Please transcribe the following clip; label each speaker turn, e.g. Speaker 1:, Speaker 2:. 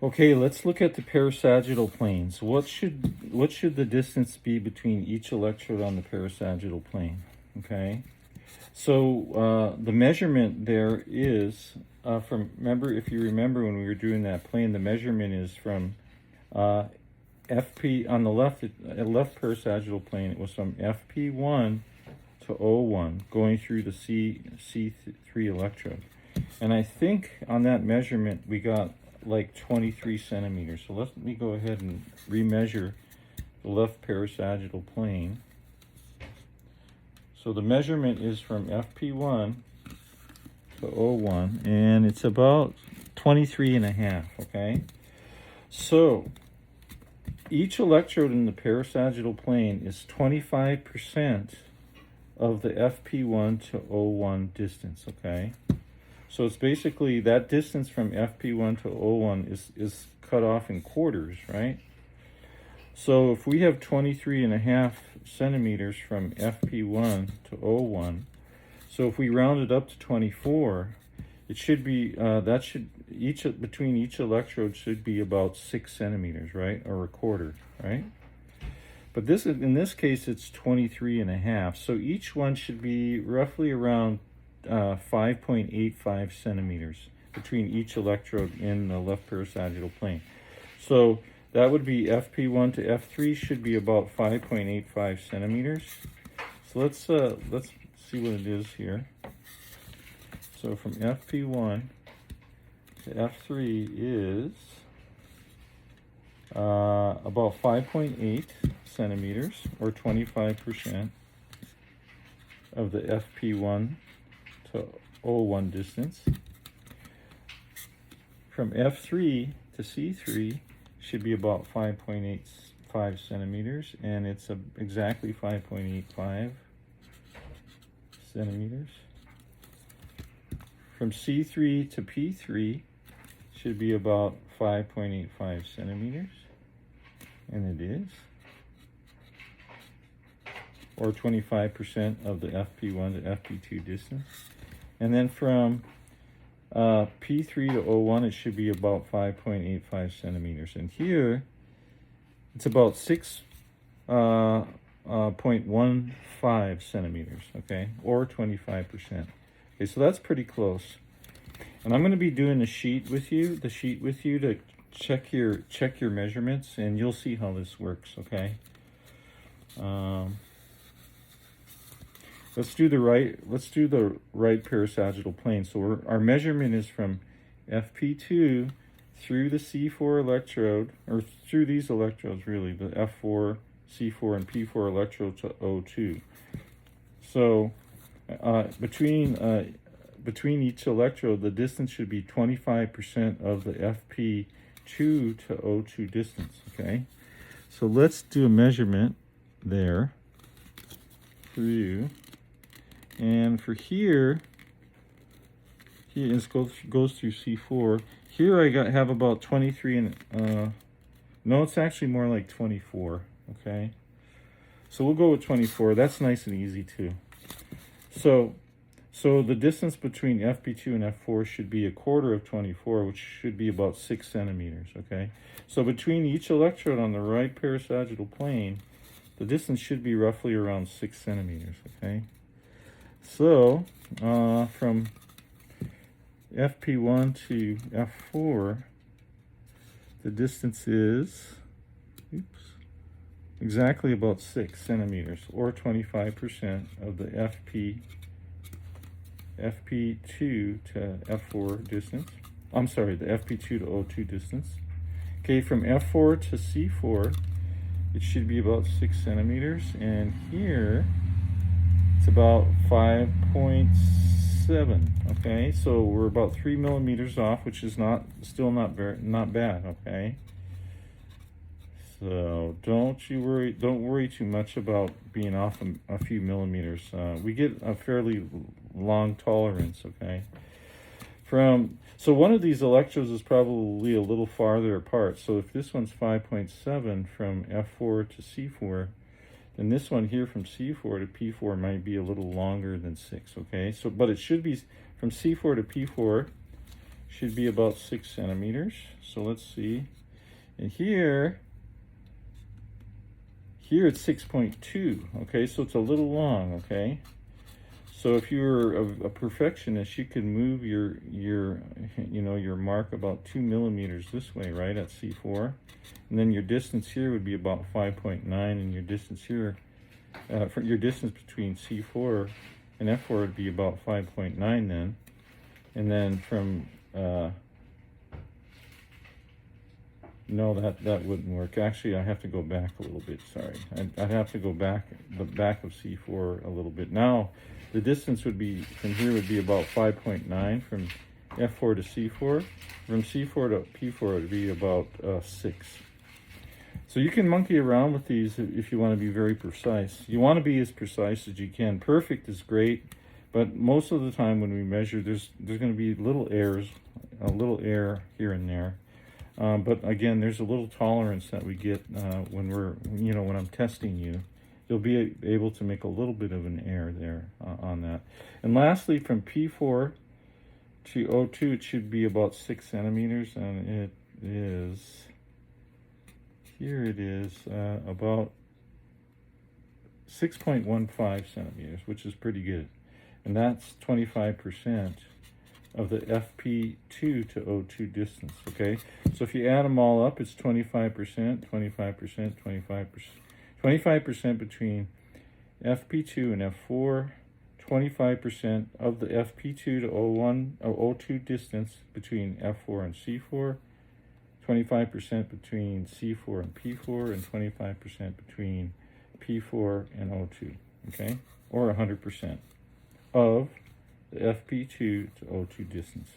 Speaker 1: Okay, let's look at the parasagittal planes. What should the distance be between each electrode on the parasagittal plane? Okay, so the measurement there is from, if you remember when we were doing that plane, the measurement is from FP on the left parasagittal plane. It was from FP1 to O1 going through the C3 electrode, and I think on that measurement we got like 23 centimeters. So let me go ahead and remeasure the left parasagittal plane. So the measurement is from FP1 to O1, and it's about 23 and a half, okay? So each electrode in the parasagittal plane is 25% of the FP1 to O1 distance, okay? So it's basically that distance from FP1 to O1 is cut off in quarters, right? So if we have 23 and a half centimeters from FP1 to O1, so if we round it up to 24, it should be, between each electrode should be about 6 centimeters, right? Or a quarter, right? But in this case, it's 23 and a half. So each one should be roughly around 5.85 centimeters between each electrode in the left parasagittal plane. So that would be FP1 to F3 should be about 5.85 centimeters. So let's see what it is here. So from FP1 to F3 is about 5.8 centimeters, or 25% of the FP1 to O1 distance. From F3 to C3 should be about 5.85 centimeters, and it's exactly 5.85 centimeters. From C3 to P3 should be about 5.85 centimeters, and it is, or 25% of the FP1 to FP2 distance. And then from P3 to O1, it should be about 5.85 centimeters. And here, it's about 6.15 centimeters, okay, or 25%. Okay, so that's pretty close. And I'm going to be doing the sheet with you to check your measurements, and you'll see how this works, okay? Let's do the right parasagittal plane. So our measurement is from FP2 through the C4 electrode, or through these electrodes really, the F4, C4, and P4 electrode to O2. So between each electrode, the distance should be 25% of the FP2 to O2 distance, okay? So let's do a measurement there through. And for here it goes through C4. Here I have about 23 and no, it's actually more like 24. Okay, so we'll go with 24. That's nice and easy too. So the distance between FP2 and F4 should be a quarter of 24, which should be about 6 centimeters. Okay, so between each electrode on the right parasagittal plane, the distance should be roughly around 6 centimeters. Okay. So from FP1 to F4, the distance is exactly about 6 centimeters, or 25% of the FP2 to F4 distance. I'm sorry, the FP2 to O2 distance. Okay, from F4 to C4, it should be about 6 centimeters, and here it's about 5.7. Okay, so we're about 3 millimeters off, which is not bad. Okay, so don't worry too much about being off a few millimeters. We get a fairly long tolerance. Okay, so one of these electrodes is probably a little farther apart. So if this one's 5.7 from F4 to C4, then this one here from C4 to P4 might be a little longer than 6, okay? So, but it should be, from C4 to P4, should be about 6 centimeters. So let's see. And here it's 6.2, okay? So it's a little long, okay? So if you're a perfectionist, you can move your mark about 2 millimeters this way, right, at C4. And then your distance here would be about 5.9, and your distance here, for your distance between C4 and F4 would be about 5.9 then. And then from, no, that wouldn't work. Actually, I have to go back a little bit, sorry. I'd have to go back, the back of C4 a little bit. Now, the distance would be, from here would be about 5.9 from F4 to C4. From C4 to P4 it would be about 6. So you can monkey around with these if you want to be very precise. You want to be as precise as you can. Perfect is great, but most of the time when we measure, there's going to be little errors, a little error here and there. But again, there's a little tolerance that we get when when I'm testing you. You'll be able to make a little bit of an error there on that. And lastly, from P4 to O2, it should be about 6 centimeters, and it is, here it is, about 6.15 centimeters, which is pretty good. And that's 25% of the FP2 to O2 distance, okay? So if you add them all up, it's 25%, 25%, 25%. 25% between FP2 and F4, 25% of the FP2 to O1 or O2 distance between F4 and C4, 25% between C4 and P4, and 25% between P4 and O2, okay? Or 100% of the FP2 to O2 distance.